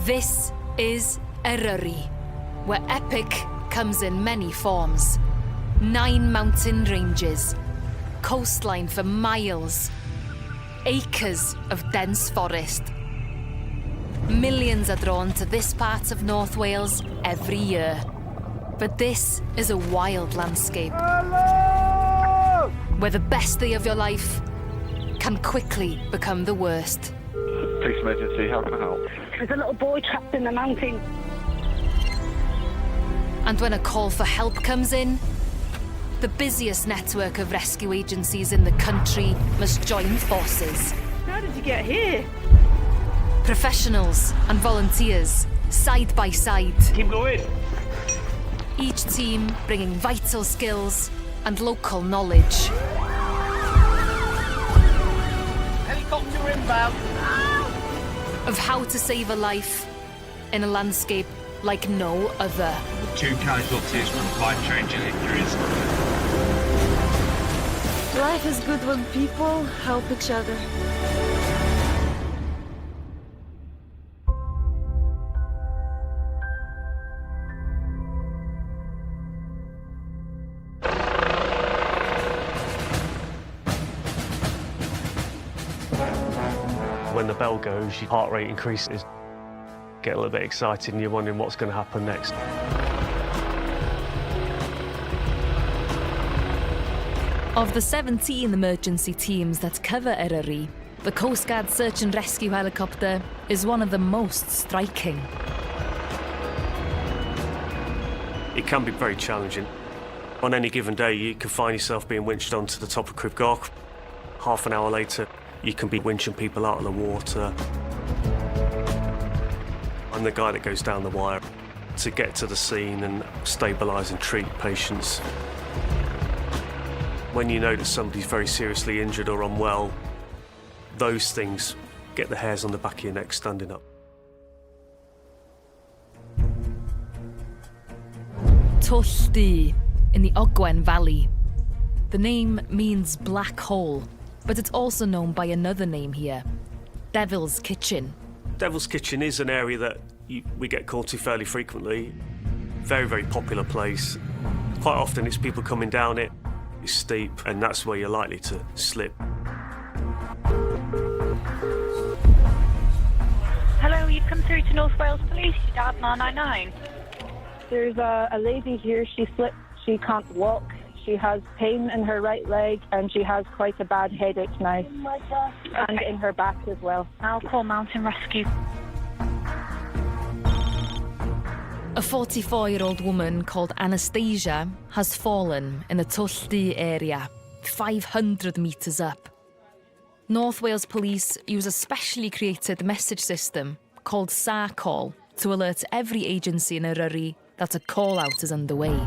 This is Eryri, where epic comes in many forms. 9 mountain ranges, coastline for miles, acres of dense forest. Millions are drawn to this part of North Wales every year. But this is a wild landscape. Hello! Where the best day of your life can quickly become the worst. Police emergency, how can I help? There's a little boy trapped in the mountain. And when a call for help comes in, the busiest network of rescue agencies in the country must join forces. How did you get here? Professionals and volunteers, side by side. Keep going. Each team bringing vital skills and local knowledge. Helicopter inbound. Of how to save a life in a landscape like no other. 2 casualties with life-changing injuries. Life is good when people help each other. When the bell goes, your heart rate increases. Get a little bit excited and you're wondering what's going to happen next. Of the 17 emergency teams that cover Eryri, the Coast Guard search and rescue helicopter is one of the most striking. It can be very challenging. On any given day, you can find yourself being winched onto the top of Crib Goch. Half an hour later, you can be winching people out of the water. I'm the guy that goes down the wire to get to the scene and stabilise and treat patients. When you know that somebody's very seriously injured or unwell, those things get the hairs on the back of your neck standing up. Tulldy, in the Ogwen Valley. The name means black hole, but it's also known by another name here, Devil's Kitchen. Devil's Kitchen is an area that we get called to fairly frequently. Very, very popular place. Quite often it's people coming down it. It's steep, and that's where you're likely to slip. Hello, you've come through to North Wales Police. You dialed 999. There's a lady here. She slipped. She can't walk. She has pain in her right leg, and she has quite a bad headache now. Oh my God. And in her back as well. I'll call Mountain Rescue. A 44-year-old woman called Anastasia has fallen in the Tulldy area, 500 metres up. North Wales Police use a specially created message system called SAR Call to alert every agency in Eryri that a call-out is underway.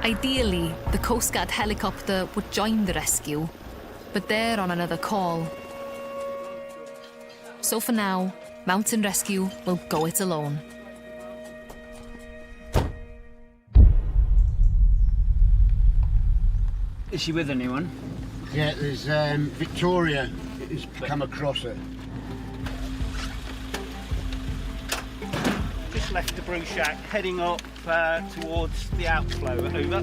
Ideally, the Coast Guard helicopter would join the rescue, but they're on another call. So for now, Mountain Rescue will go it alone. Is she with anyone? Yeah, there's Victoria has come across her. Just left the brew shack, heading up towards the outflow. Over.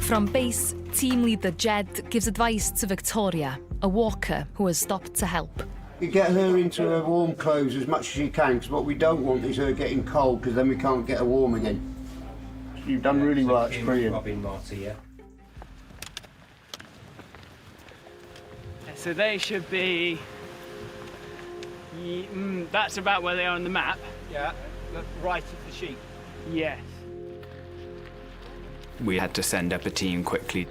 From base, team leader Jed gives advice to Victoria, a walker who has stopped to help. You get her into her warm clothes as much as you can, because what we don't want is her getting cold, because then we can't get her warm again. You've done really well, it's brilliant. Robin Marty, yeah. So they should be... that's about where they are on the map. Yeah, right of the sheet. Yes. We had to send up a team quickly.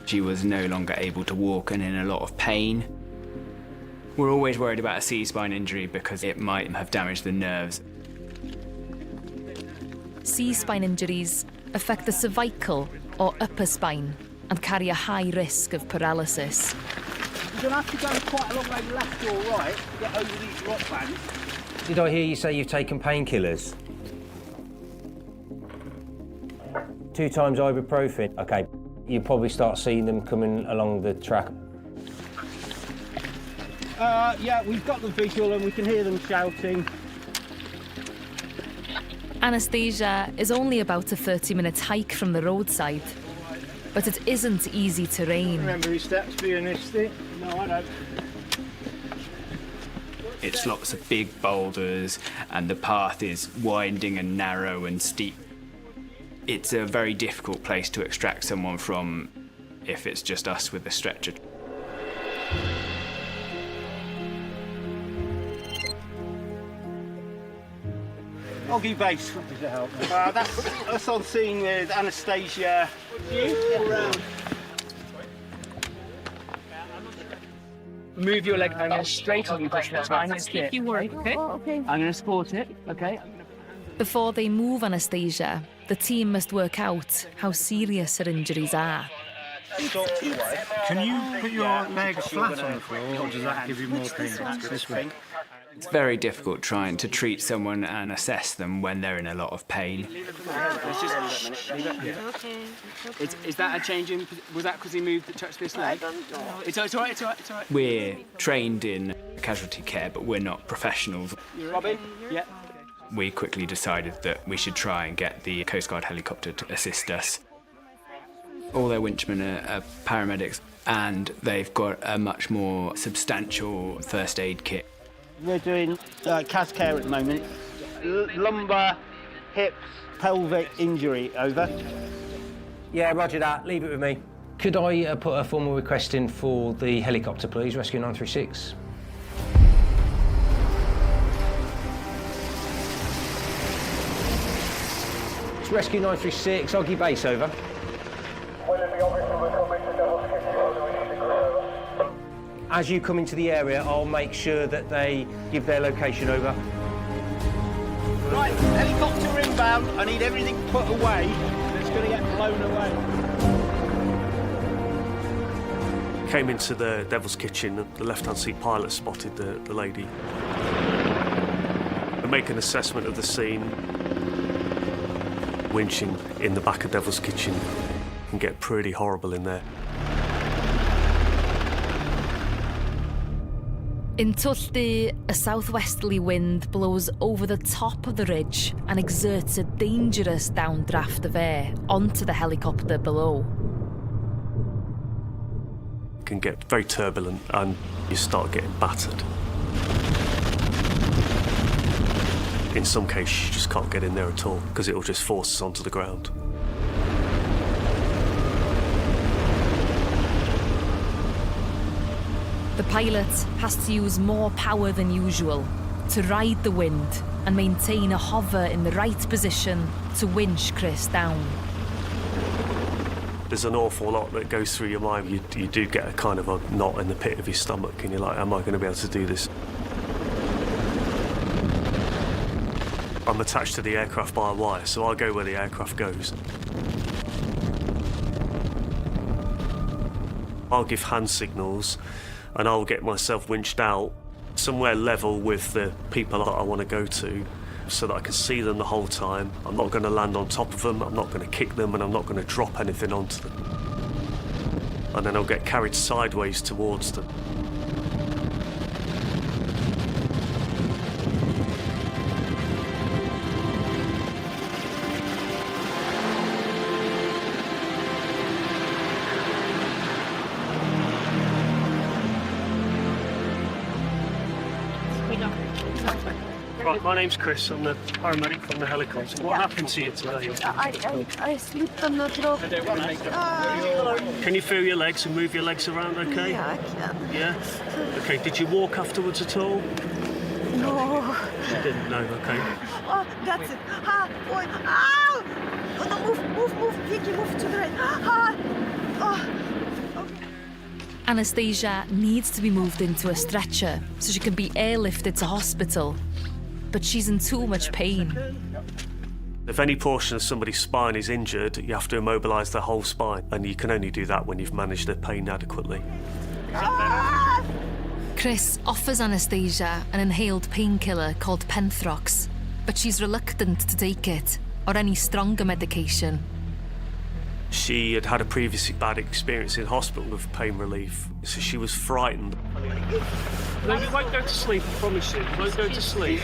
She was no longer able to walk and in a lot of pain. We're always worried about a C-spine injury because it might have damaged the nerves. C-spine injuries affect the cervical or upper spine and carry a high risk of paralysis. You're going to have to go quite a long way left or right to get over these rock bands. Did I hear you say you've taken painkillers? 2 times ibuprofen. OK, You probably start seeing them coming along the track. Yeah, we've got the visual and we can hear them shouting. Anastasia is only about a 30-minute hike from the roadside, but it isn't easy terrain. Remember his steps being this steep? No, I don't. It's lots of big boulders and the path is winding and narrow and steep. It's a very difficult place to extract someone from if it's just us with a stretcher. Oggy Base. Does it help? That's us on scene with Anastasia. Move your leg. I'm going to straighten you. Push that line. Keep you work, okay? Okay. I'm going to support it, okay? Before they move Anastasia, the team must work out how serious her injuries are. Can you put your legs flat on the floor, or does that give you more pain? This way. It's very difficult trying to treat someone and assess them when they're in a lot of pain. Is that a change in... Was that because he moved to touch this leg? It's all right, it's all right, it's all right. We're trained in casualty care, but we're not professionals. Robin? Yeah. We quickly decided that we should try and get the Coast Guard helicopter to assist us. All their winchmen are paramedics, and they've got a much more substantial first aid kit. We're doing CAS care at the moment. Lumbar, hips, pelvic injury, over. Yeah, roger that. Leave it with me. Could I put a formal request in for the helicopter, please? Rescue 936. It's Rescue 936, Oggy Base, over. As you come into the area, I'll make sure that they give their location over. Right, helicopter inbound. I need everything put away. It's going to get blown away. Came into the Devil's Kitchen, the left-hand seat pilot spotted the lady. And make an assessment of the scene. Winching in the back of Devil's Kitchen can get pretty horrible in there. In Tullty, a southwesterly wind blows over the top of the ridge and exerts a dangerous downdraft of air onto the helicopter below. It can get very turbulent and you start getting battered. In some cases, you just can't get in there at all because it'll just force us onto the ground. The pilot has to use more power than usual to ride the wind and maintain a hover in the right position to winch Chris down. There's an awful lot that goes through your mind. You do get a kind of a knot in the pit of your stomach and you're like, am I going to be able to do this? I'm attached to the aircraft by a wire, so I'll go where the aircraft goes. I'll give hand signals and I'll get myself winched out somewhere level with the people that I want to go to so that I can see them the whole time. I'm not going to land on top of them, I'm not going to kick them, and I'm not going to drop anything onto them. And then I'll get carried sideways towards them. Right, my name's Chris. I'm the paramedic from the helicopter. What happened to you today? I slipped on the drop. Can you feel your legs and move your legs around okay? Yeah, I can. Yeah? Okay, did you walk afterwards at all? No. You didn't? No, okay. Oh, that's it. Ah, boy. Ow! Oh, no, move. Vicky, move to the right. Ah! Oh. Okay. Anastasia needs to be moved into a stretcher so she can be airlifted to hospital. But she's in too much pain. If any portion of somebody's spine is injured, you have to immobilise their whole spine, and you can only do that when you've managed their pain adequately. Ah! Chris offers Anastasia an inhaled painkiller called Penthrox, but she's reluctant to take it, or any stronger medication. She had had a previously bad experience in hospital with pain relief, so she was frightened. No, you won't go to sleep, I promise you. You won't go to sleep.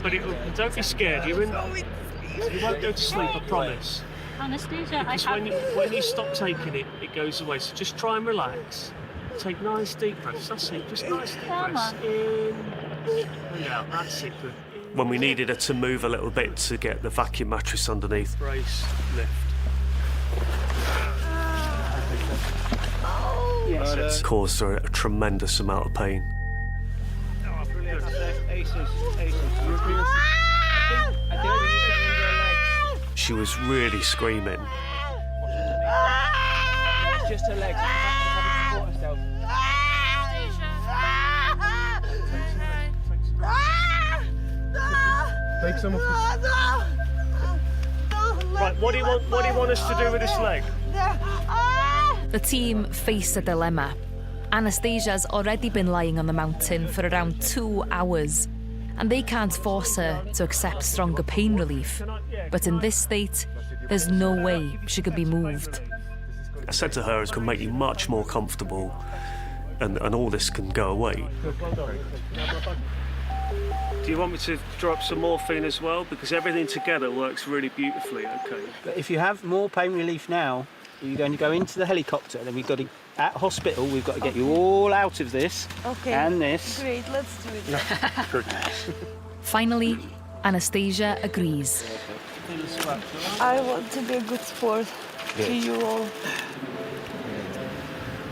But don't be scared. You won't go to sleep, I promise. Anastasia, Because when you stop taking it, it goes away. So just try and relax. Take nice deep breaths. That's it. Just nice deep breaths. In and out. That's it. Good. When we needed her to move a little bit to get the vacuum mattress underneath. Brace, lift. Yes, It's caused her a tremendous amount of pain. Oh, brilliant. Aces. She was really screaming. It's just her legs. She's support herself. Take some of this. Right, what do you want us to do with this leg? The team face a dilemma. Anastasia's already been lying on the mountain for around 2 hours, and they can't force her to accept stronger pain relief. But in this state, there's no way she could be moved. I said to her, it can make you much more comfortable, and all this can go away. Do you want me to drop some morphine as well? Because everything together works really beautifully, okay? But if you have more pain relief now, you're going to go into the helicopter, then we've got to, at hospital, we've got to get you all out of this and this. Great, let's do it. Finally, Anastasia agrees. I want to be a good sport to you all.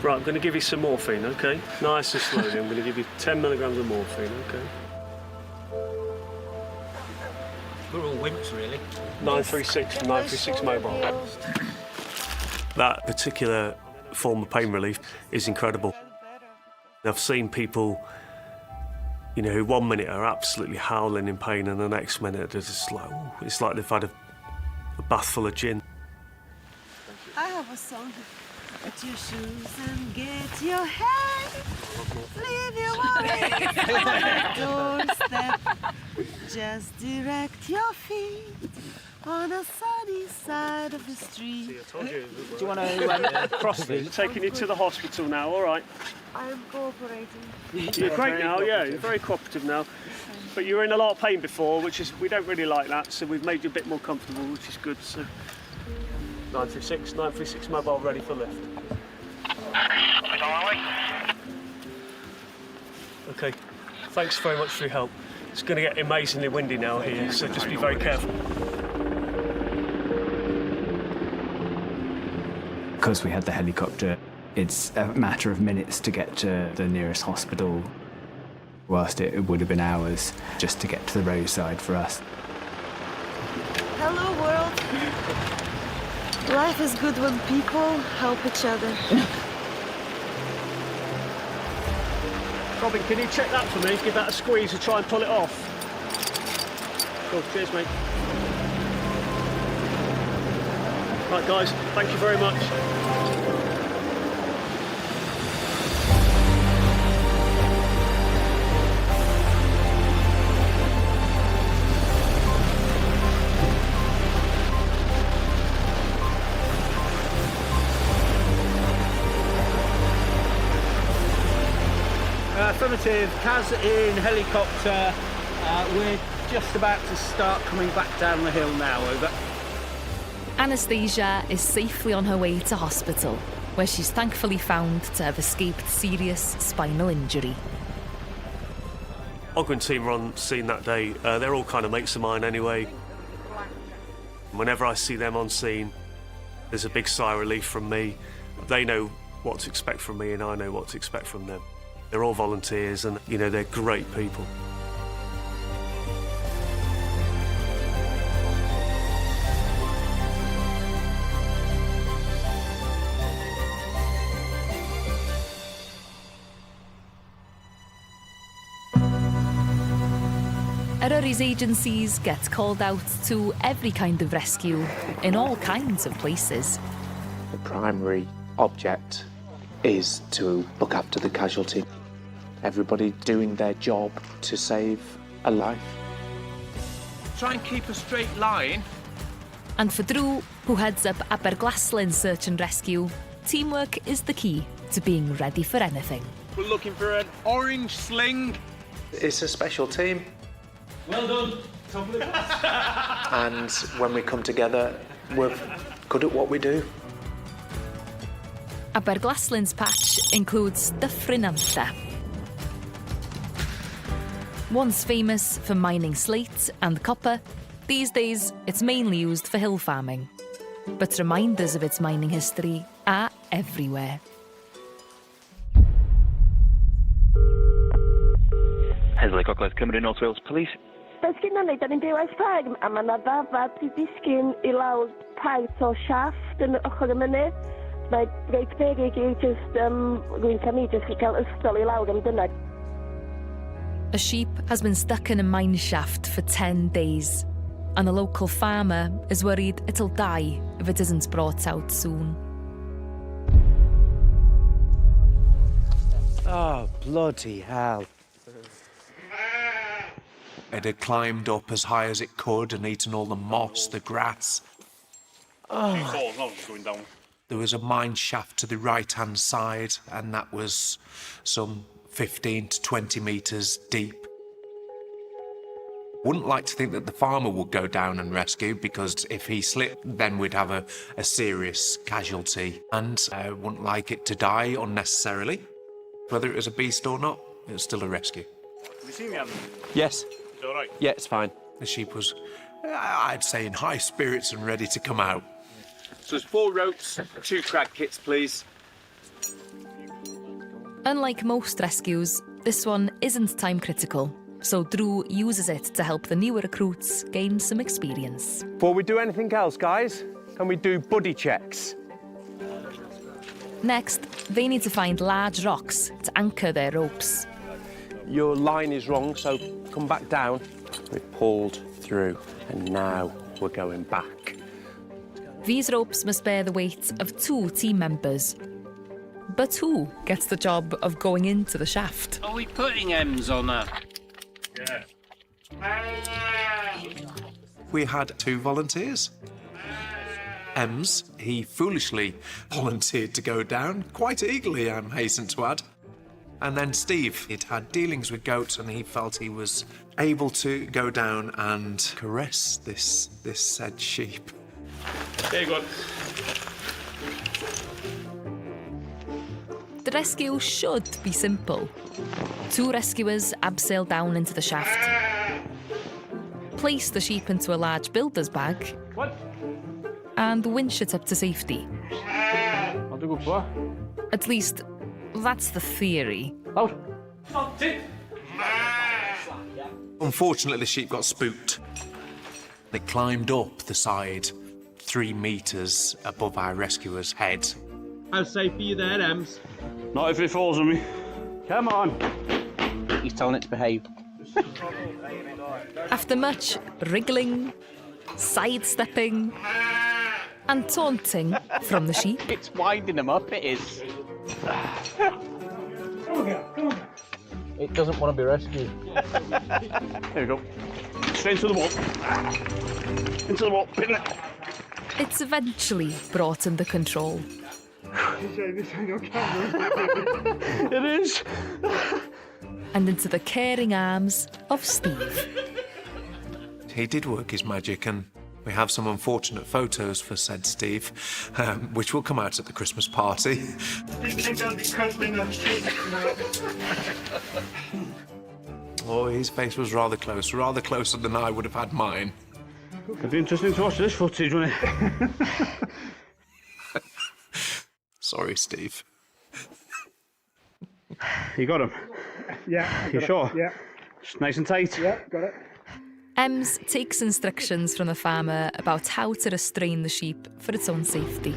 Right, I'm going to give you some morphine, okay? Nice and slowly. I'm going to give you 10 milligrams of morphine, okay? We're all wimps, really. 936 mobile. That particular form of pain relief is incredible. I've seen people, who 1 minute are absolutely howling in pain and the next minute they're just like, ooh, it's like they've had a bath full of gin. I have a song. Put your shoes and get your head. Leave your worries on the doorstep. Just direct your feet on the sunny side of the street. Do you want to cross it? Taking you to the hospital now, all right? I am cooperating. You're great now, yeah. You're very cooperative now. But you were in a lot of pain before, we don't really like that, so we've made you a bit more comfortable, which is good. So 936 mobile ready for lift. Okay, thanks very much for your help. It's going to get amazingly windy now here, so just be very careful. Because we had the helicopter, it's a matter of minutes to get to the nearest hospital, whilst it would have been hours just to get to the roadside for us. Hello, world. Life is good when people help each other. Robin, can you check that for me? Give that a squeeze and try and pull it off. Cool, cheers, mate. Right, guys, thank you very much. Affirmative, Kaz in helicopter. We're just about to start coming back down the hill now, over. Anastasia is safely on her way to hospital, where she's thankfully found to have escaped serious spinal injury. Ogwen team were on scene that day. They're all kind of mates of mine anyway. Whenever I see them on scene, there's a big sigh of relief from me. They know what to expect from me and I know what to expect from them. They're all volunteers and, they're great people. Eryri's agencies get called out to every kind of rescue in all kinds of places. The primary object is to look after the casualty. Everybody doing their job to save a life. Try and keep a straight line. And for Drew, who heads up Aberglasslyn's search and rescue, teamwork is the key to being ready for anything. We're looking for an orange sling. It's a special team. Well done. Top of the class. And when we come together, we're good at what we do. Aberglasslyn's patch includes Dyffryn Nantlle. Once famous for mining slate and copper, these days it's mainly used for hill farming. But reminders of its mining history are everywhere. Heddlu Gogledd Cymru, North Wales Police. Does gynnon ni, da ni'n byw ers ffarm, a mae yna ddafad i disgyn I lawr part o siafft yn ochr y mynydd. Mae reit beryg I just, rwy'n cael ni jyst I cael ystol I lawr am dyna. A sheep has been stuck in a mine shaft for 10 days, and the local farmer is worried it'll die if it isn't brought out soon. Oh, bloody hell. It had climbed up as high as it could and eaten all the moss, the grass. Oh. There was a mine shaft to the right-hand side, and that was some 15 to 20 metres deep. Wouldn't like to think that the farmer would go down and rescue, because if he slipped, then we'd have a serious casualty, and I wouldn't like it to die unnecessarily. Whether it was a beast or not, it was still a rescue. Have you seen the animal? Yes. It's all right? Yeah, it's fine. The sheep was, I'd say, in high spirits and ready to come out. So there's 4 ropes, 2 crag kits, please. Unlike most rescues, this one isn't time critical, so Drew uses it to help the newer recruits gain some experience. Before we do anything else, guys, can we do buddy checks? Next, they need to find large rocks to anchor their ropes. Your line is wrong, so come back down. We've pulled through, and now we're going back. These ropes must bear the weight of 2 team members. But who gets the job of going into the shaft? Are we putting M's on that? Yeah. We had 2 volunteers. Ems, he foolishly volunteered to go down, quite eagerly, I'm hastened to add. And then Steve, he'd had dealings with goats and he felt he was able to go down and caress this said sheep. There you go. The rescue should be simple. 2 rescuers abseil down into the shaft, place the sheep into a large builder's bag, and winch it up to safety. I'll do good for. At least, that's the theory. Unfortunately, the sheep got spooked. They climbed up the side 3 metres above our rescuer's head. How safe are you there, Ems? Not if it falls on me. Come on. He's telling it to behave. After much wriggling, sidestepping, and taunting from the sheep, It's winding him up, it is. It doesn't want to be rescued. There we go. Straight into the wall. Into the wall. Pin it. it's eventually brought under control. It is. And into the caring arms of Steve. He did work his magic, and we have some unfortunate photos for said Steve, which will come out at the Christmas party. Oh, his face was rather closer than I would have had mine. It'd be interesting to watch this footage, wouldn't it? Sorry, Steve. You got him? Yeah. You sure? Yeah. Just nice and tight? Yeah, got it. Ems takes instructions from the farmer about how to restrain the sheep for its own safety.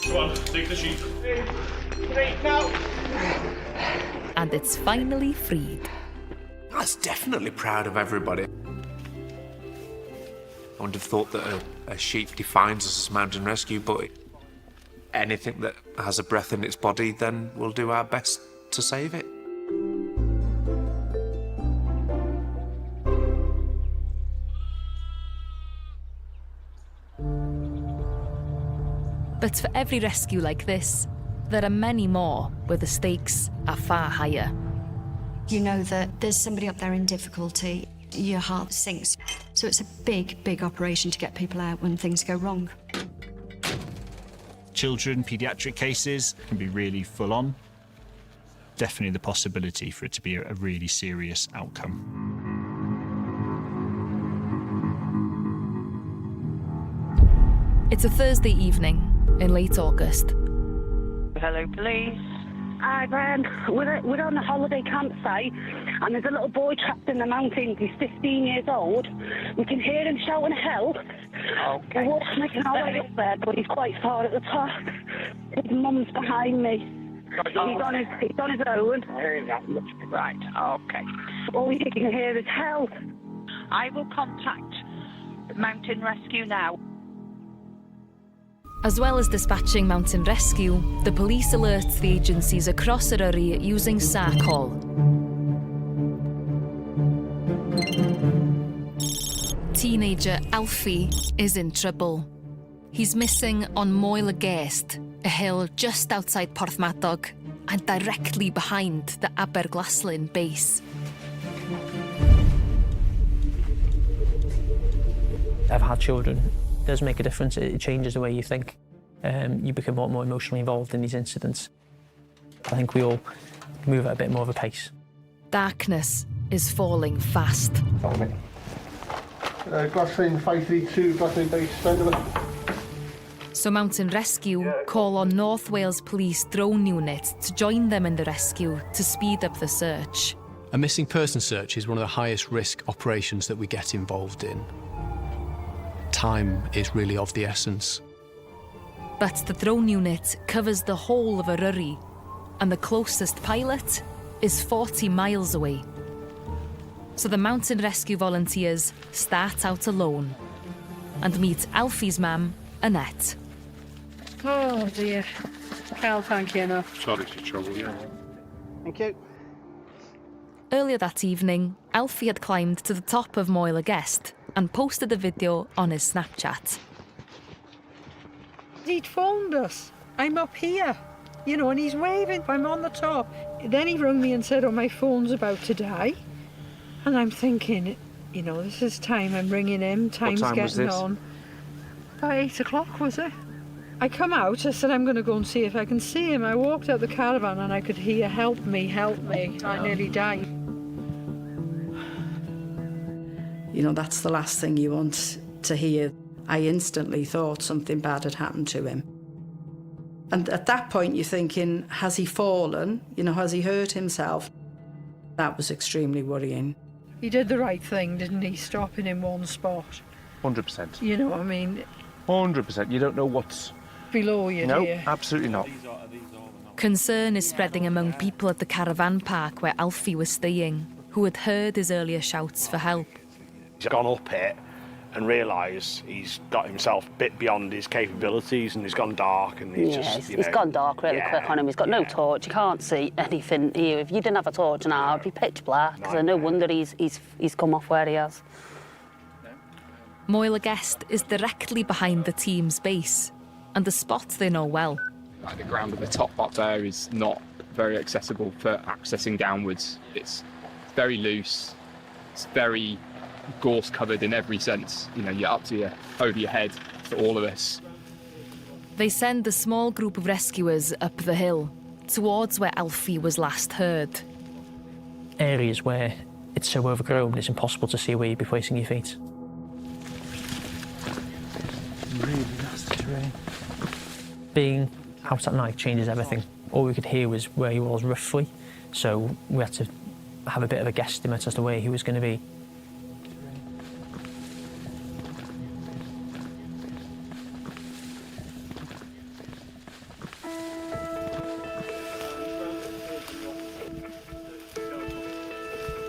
Go on, take the sheep. Now. And it's finally freed. I was definitely proud of everybody. I wouldn't have thought that a sheep defines us as mountain rescue, but anything that has a breath in its body, then we'll do our best to save it. But for every rescue like this, there are many more where the stakes are far higher. You know that there's somebody up there in difficulty, your heart sinks. So it's a big, big operation to get people out when things go wrong. Children, paediatric cases can be really full on. Definitely the possibility for it to be a really serious outcome. It's a Thursday evening in late August. Hello, police. Hi, we're on a holiday campsite, and there's a little boy trapped in the mountains. He's 15 years old. We can hear him shouting help. Okay. We're making our way up there, but he's quite far at the top. His mum's behind me. He's on his own. Right, okay. All we can hear is help. I will contact Mountain Rescue now. As well as dispatching Mountain Rescue, the police alerts the agencies across Eryri using SAR call. Teenager Alfie is in trouble. He's missing on Moel y Gest, a hill just outside Porthmadog and directly behind the Aberglaslyn base. I've had children. It does make a difference. It changes the way you think. You become a lot more emotionally involved in these incidents. I think we all move at a bit more of a pace. Darkness is falling fast. Glaslyn 532, Glaslyn base, stand So Mountain Rescue call on North Wales Police drone unit to join them in the rescue to speed up the search. A missing person search is one of the highest risk operations that we get involved in. Time is really of the essence. But the drone unit covers the whole of Eryri, and the closest pilot is 40 miles away. So the Mountain Rescue volunteers start out alone and meet Alfie's mum, Annette. Oh dear. Can't thank you enough. Sorry to trouble you. Thank you. Earlier that evening, Alfie had climbed to the top of Moel y Gest and posted a video on his Snapchat. He'd phoned us. I'm up here, you know, and he's waving. I'm on the top. Then he rang me and said, oh, my phone's about to die. And I'm thinking, you know, this is time I'm ringing him. Time's getting on. About 8 o'clock, was it? I come out, I said, I'm going to go and see if I can see him. I walked out the caravan and I could hear, help me, help me. I nearly died. You know, that's the last thing you want to hear. I instantly thought something bad had happened to him. And at that point, you're thinking, has he fallen? You know, has he hurt himself? That was extremely worrying. He did the right thing, didn't he? Stopping in one spot. 100%. You know what I mean? 100%. You don't know what's below you, no, dear. Absolutely not. Concern is spreading among people at the caravan park where Alfie was staying, who had heard his earlier shouts for help. He's gone up it and realised he's got himself a bit beyond his capabilities and he's gone dark and he's just, you know... He's gone dark really quick on him. He's got no torch, you can't see anything here. If you didn't have a torch now, it'd be pitch black, so no wonder he's come off where he has. Moel y Gest is directly behind the team's base, and the spot they know well. Like the ground at the top up there is not very accessible for accessing downwards. It's very loose, it's very gorse covered in every sense. You know, you're up to over your head for all of this. They send a small group of rescuers up the hill, towards where Alfie was last heard. Areas where it's so overgrown, it's impossible to see where you'd be placing your feet. Really nasty terrain. Being out at night changes everything. All we could hear was where he was roughly, so we had to have a bit of a guesstimate as to where he was going to be.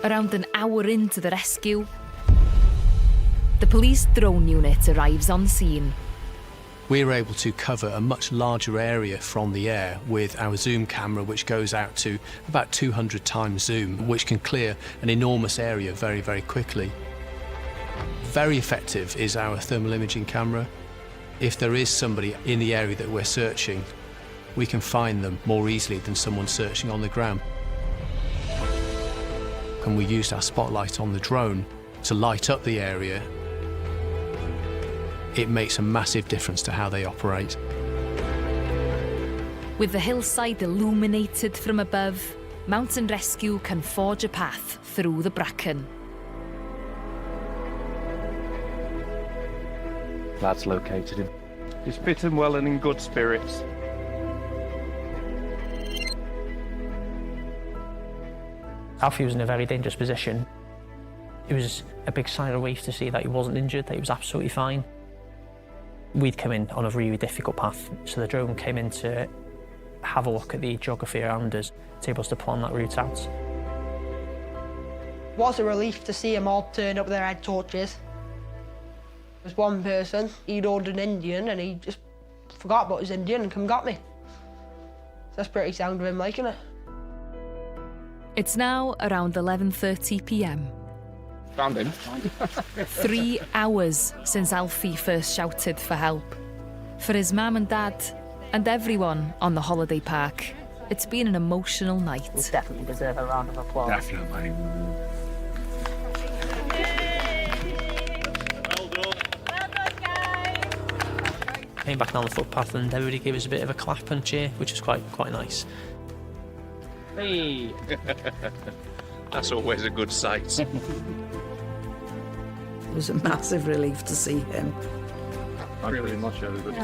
Around an hour into the rescue, the police drone unit arrives on scene. We're able to cover a much larger area from the air with our zoom camera, which goes out to about 200 times zoom, which can clear an enormous area very, very quickly. Very effective is our thermal imaging camera. If there is somebody in the area that we're searching, we can find them more easily than someone searching on the ground. And we used our spotlight on the drone to light up the area. It makes a massive difference to how they operate. With the hillside illuminated from above, mountain rescue can forge a path through the bracken. Lad's located him. He's fit and well and in good spirits. Alfie was in a very dangerous position. It was a big sign of relief to see that he wasn't injured, that he was absolutely fine. We'd come in on a really difficult path, so the drone came in to have a look at the geography around us, to able us to plan that route out. It was a relief to see them all turn up with their head torches. There was one person, he'd ordered an Indian and he just forgot about his Indian and come and got me. That's pretty sound of him liking it. It's now around 11:30 p.m. Found him. 3 hours since Alfie first shouted for help. For his mum and dad, and everyone on the holiday park, it's been an emotional night. We definitely deserve a round of applause. Definitely. Came back down the footpath and everybody gave us a bit of a clap and cheer, which was quite nice. Hey! That's always a good sight. It was a massive relief to see him. Thank you very much, everybody.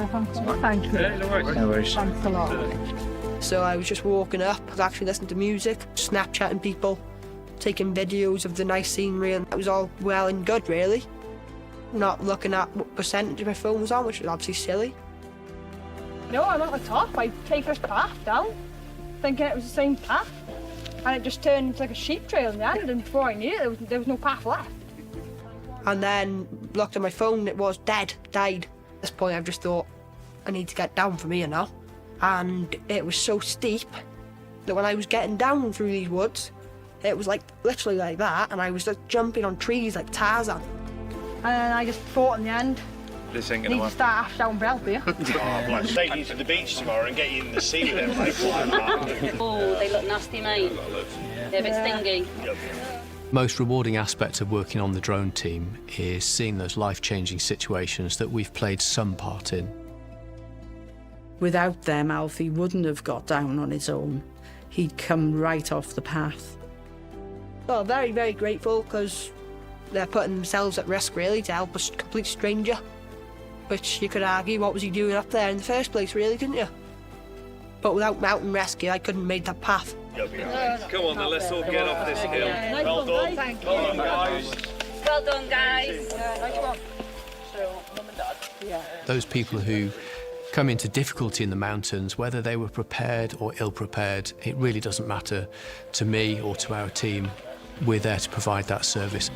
Thank you. No worries. Thanks a lot. So I was just walking up, I was actually listening to music, Snapchatting people, taking videos of the nice scenery, and it was all well and good, really. Not looking at what percentage my phone was on, which was obviously silly. No, I'm at the top. I take this path down, thinking it was the same path, and it just turned into like a sheep trail in the end, and before I knew it, there was no path left. And then looked at my phone and it was died. At this point I've just thought, I need to get down from here now. And it was so steep that when I was getting down through these woods, it was like literally like that, and I was just jumping on trees like Tarzan. And then I just thought in the end, This ain't need gonna to happen. start half down Bell here. Oh, blood. Take you to the beach tomorrow and get you in the sea with them, like that. Oh, they look nasty, mate. They're a bit stingy. Most rewarding aspect of working on the drone team is seeing those life-changing situations that we've played some part in. Without them, Alfie wouldn't have got down on his own. He'd come right off the path. Well, very, very grateful, because they're putting themselves at risk, really, to help a complete stranger. Which you could argue, what was he doing up there in the first place, really, couldn't you? But without mountain rescue, I couldn't have made that path. Come on, then, let's all get off this hill. Well done. Well done, guys. Well done, guys. Nice one. So, mum and dad. Yeah. Those people who come into difficulty in the mountains, whether they were prepared or ill-prepared, it really doesn't matter to me or to our team. We're there to provide that service.